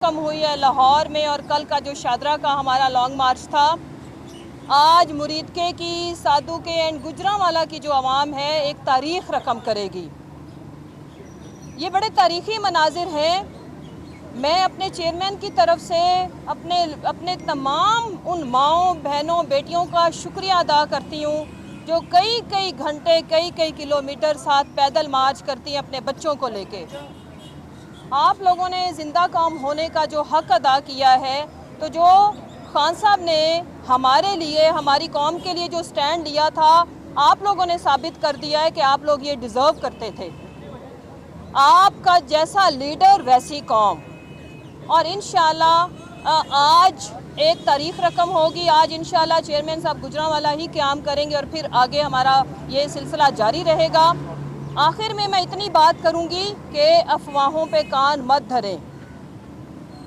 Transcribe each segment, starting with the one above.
रकम हुई है लाहौर में, और कल का जो शादरा का हमारा लॉन्ग मार्च था, आज मुरीदके की, सादू के एंड गुजरांवाला की जो आवाम है एक तारीख़ रकम करेगी। ये बड़े तारीख़ी मनाजिर हैं। मैं अपने चेयरमैन की तरफ से अपने तमाम उन माओं, बहनों, बेटियों का शुक्रिया अदा करती हूँ जो कई कई घंटे, कई कई किलोमीटर साथ पैदल मार्च करती हैं अपने बच्चों को लेके। आप लोगों ने ज़िंदा कौम होने का जो हक़ अदा किया है, तो जो खान साहब ने हमारे लिए, हमारी कौम के लिए जो स्टैंड लिया था, आप लोगों ने साबित कर दिया है कि आप लोग ये डिज़र्व करते थे। आपका जैसा लीडर वैसी कौम। और इंशाल्लाह आज एक तारीख़ रकम होगी। आज इंशाल्लाह चेयरमैन साहब गुजरांवाला ही क़याम करेंगे और फिर आगे हमारा ये सिलसिला जारी रहेगा। आखिर में मैं इतनी बात करूंगी कि अफवाहों पे कान मत धरें।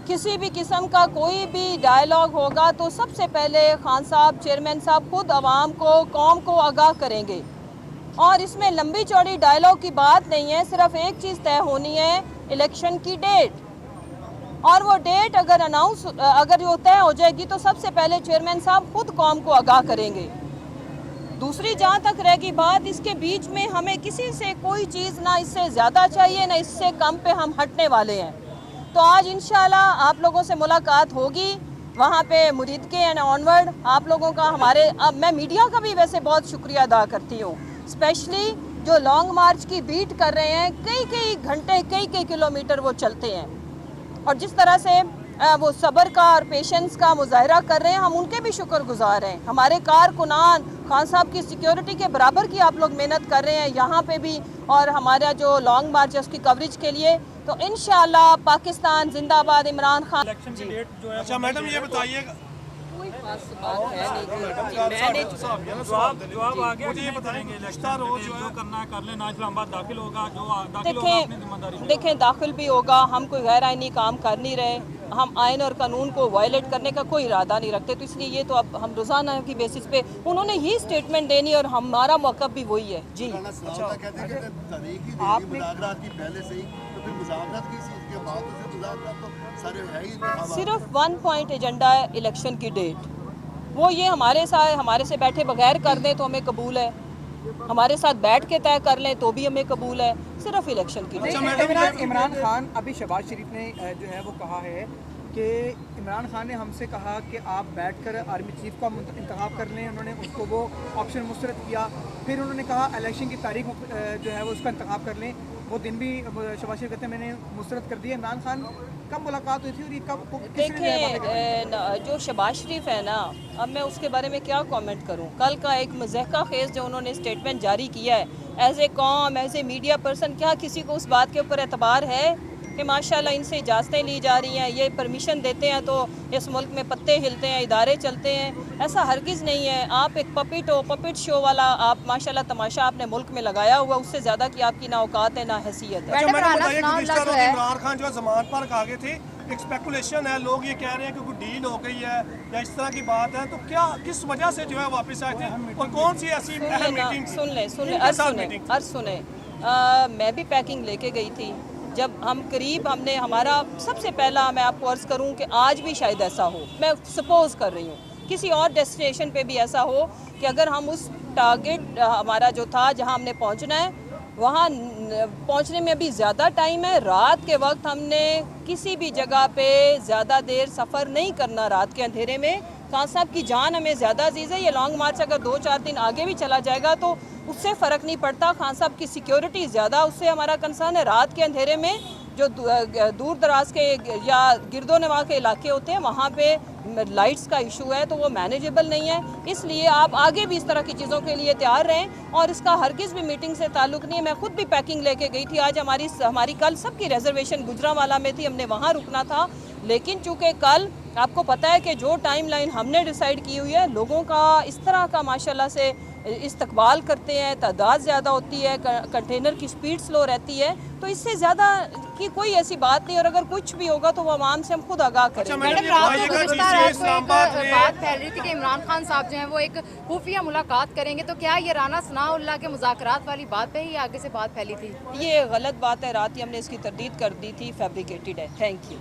किसी भी किस्म का कोई भी डायलॉग होगा तो सबसे पहले खान साहब, चेयरमैन साहब खुद आवाम को, कौम को आगाह करेंगे। और इसमें लंबी चौड़ी डायलॉग की बात नहीं है, सिर्फ एक चीज़ तय होनी है, इलेक्शन की डेट। और वो डेट अगर जो तय हो जाएगी तो सबसे पहले चेयरमैन साहब खुद कौम को आगाह करेंगे। दूसरी जहाँ तक रहेगी बात, इसके बीच में हमें किसी से कोई चीज़ ना इससे ज़्यादा चाहिए ना इससे कम पे हम हटने वाले हैं। तो आज इंशाल्लाह आप लोगों से मुलाकात होगी वहाँ पे मुरीदके एंड ऑनवर्ड। आप लोगों का अब मैं मीडिया का भी वैसे बहुत शुक्रिया अदा करती हूँ, स्पेशली जो लॉन्ग मार्च की बीट कर रहे हैं, कई कई घंटे, कई कई किलोमीटर वो चलते हैं, और जिस तरह से वो सब्र का और पेशेंस का मुजाहरा कर रहे हैं, हम उनके भी शुक्रगुजार हैं। हमारे कारकुनान खान साहब की सिक्योरिटी के बराबर की आप लोग मेहनत कर रहे हैं यहाँ पे भी, और हमारा जो लॉन्ग मार्च है उसकी कवरेज के लिए। तो इंशाल्लाह पाकिस्तान जिंदाबाद, इमरान खान। इलेक्शन की डेट जो है, अच्छा मैडम ये बताइएगा, कोई खास बात है नहीं, जवाब आ गया, मुझे ये बताएंगे इलेक्शन रोज जो करना है कर लेना। इस्लामाबाद दाखिल होगा, जो दाखिल होगा अपनी जिम्मेदारी। देखें दाखिल भी होगा, हम कोई गैर आइनी काम कर नहीं रहे, हम आइन और कानून को वायलेट करने का कोई इरादा नहीं रखते। तो इसलिए ये तो अब हम रोज़ाना की बेसिस पे उन्होंने ही स्टेटमेंट देनी और हमारा मौक़िफ़ भी वही है। जी सिर्फ 1 पॉइंट एजेंडा है, इलेक्शन की डेट। वो ये हमारे से बैठे बगैर कर दें तो हमें कबूल है, हमारे साथ बैठ के तय कर लें तो भी हमें कबूल है, सिर्फ इलेक्शन की डेट। इमरान खान, अभी शहबाज शरीफ ने जो है वो कहा है कि इमरान खान ने हमसे कहा कि आप बैठकर आर्मी चीफ का इंतखाब कर लें। उन्होंने उसको वो ऑप्शन मुस्तरद किया। फिर उन्होंने कहा इलेक्शन की तारीख जो है वो उसका इंतखाब कर लें। वो दिन भी शहबाज शरीफ कहते हैं मैंने मुस्तरद कर दिया। इमरान खान कब मुलाकात हुई थी और ये कब? देखें जो शहबाज शरीफ है ना, अब मैं उसके बारे में क्या कमेंट करूं। कल का एक मज़हका खेज़ जो उन्होंने स्टेटमेंट जारी किया है, as a com, as a media person, क्या किसी को उस बात के ऊपर एतबार है कि माशाल्लाह इनसे इजाज़तें ली जा रही हैं, ये परमिशन देते हैं तो इस मुल्क में पत्ते हिलते हैं, इदारे चलते हैं? ऐसा हरगिज़ नहीं है। आप एक पपिट शो वाला आप माशाल्लाह तमाशा आपने मुल्क में लगाया हुआ, उससे ज़्यादा की आपकी ना औकात है ना हैसियत है। इमरान खान जो जमानत पर आ गए थे, एक स्पेकुलेशन है, लोग ये कह रहे हैं कि कोई डील हो गई है या इस तरह की बात है, तो क्या किस वजह से जो है वापस आए थे और कौन सी ऐसी अहम मीटिंग? सुन ले मैं भी पैकिंग लेके गई थी। जब हमने हमारा सबसे पहला, मैं आपको अर्ज़ करूं कि आज भी शायद ऐसा हो, मैं सपोज़ कर रही हूँ किसी और डेस्टिनेशन पे भी ऐसा हो कि अगर हम उस टारगेट हमारा जो था जहां हमने पहुंचना है, वहाँ पहुँचने में अभी ज़्यादा टाइम है। रात के वक्त हमने किसी भी जगह पे ज़्यादा देर सफ़र नहीं करना रात के अंधेरे में। खान साहब की जान हमें ज़्यादा अजीज़ है। ये लॉन्ग मार्च अगर 2-4 दिन आगे भी चला जाएगा तो उससे फ़र्क नहीं पड़ता। खान साहब की सिक्योरिटी ज़्यादा, उससे हमारा कंसर्न है। रात के अंधेरे में जो दूर दराज के या गिरदोनवा के इलाके होते हैं वहाँ पे लाइट्स का इशू है, तो वो मैनेजेबल नहीं है। इसलिए आप आगे भी इस तरह की चीज़ों के लिए तैयार रहें, और इसका हरगिज़ भी मीटिंग से ताल्लुक़ नहीं है। मैं खुद भी पैकिंग लेके गई थी। आज हमारी कल सबकी रिजर्वेशन गुजरांवाला में थी, हमने वहाँ रुकना था। लेकिन चूँकि कल आपको पता है कि जो टाइम लाइन हमने डिसाइड की हुई है, लोगों का इस तरह का माशाल्लाह से इस्तकबाल करते हैं, तादाद ज़्यादा होती है, कंटेनर की स्पीड स्लो रहती है, तो इससे ज़्यादा की कोई ऐसी बात नहीं। और अगर कुछ भी होगा तो वो आवाम से हम खुद आगाह करेंगे। मैडम रात को बात फैल रही थी कि इमरान खान साहब जो हैं वो एक खुफिया मुलाकात करेंगे, तो क्या ये राना सनाउल्लाह के मुज़ाकरात वाली बात पे ही आगे से बात फैली थी? ये गलत बात है, रात ही हमने इसकी तरदीद कर दी थी, फैब्रिकेटेड है। Thank you.